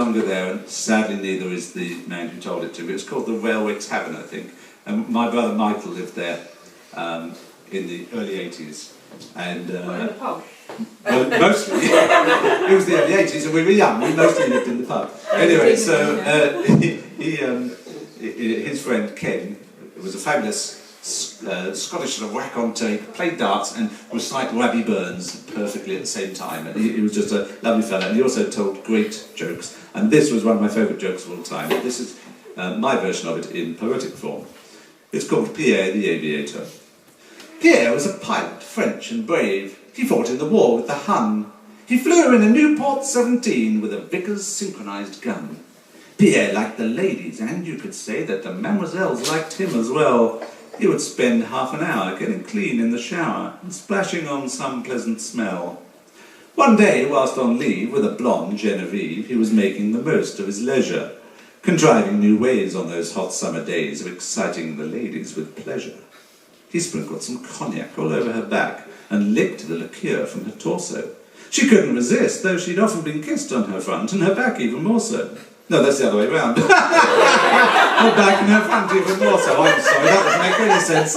longer there, and sadly neither is the man who told it to me. It's called the Railway Tavern, I think. And my brother Michael lived there in the early 80s. And, in the pub? Well, mostly. It was the early 80s and we were young. We mostly lived in the pub. Anyway, so his friend Ken was a fabulous Scottish sort of whack-on-tape, played darts and recite Rabbie Burns perfectly at the same time. And he was just a lovely fella, and he also told great jokes. And this was one of my favourite jokes of all time. This is my version of it in poetic form. It's called Pierre the Aviator. Pierre was a pilot, French and brave. He fought in the war with the Hun. He flew in a Newport 17 with a Vickers synchronised gun. Pierre liked the ladies, and you could say that the mademoiselles liked him as well. He would spend half an hour getting clean in the shower and splashing on some pleasant smell. One day, whilst on leave with a blonde Genevieve, he was making the most of his leisure, contriving new ways on those hot summer days of exciting the ladies with pleasure. He sprinkled some cognac all over her back and licked the liqueur from her torso. She couldn't resist, though she'd often been kissed on her front and her back even more so. No, that's the other way round. Her back and her front even more so. I'm sorry, that doesn't make any sense.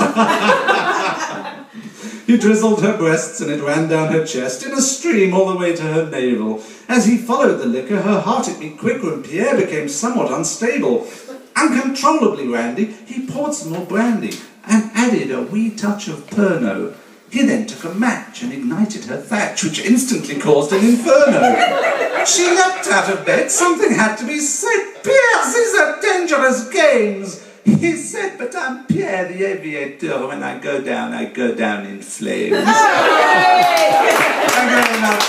He drizzled her breasts and it ran down her chest in a stream all the way to her navel. As he followed the liquor, her heart it beat quicker and Pierre became somewhat unstable. Uncontrollably randy, he poured some more brandy and added a wee touch of Pernod. He then took a match and ignited her thatch, which instantly caused an inferno. She leapt out of bed, something had to be said. Pierre, these are dangerous games. He said, but I'm Pierre the Aviator. When I go down in flames. Thank you very much.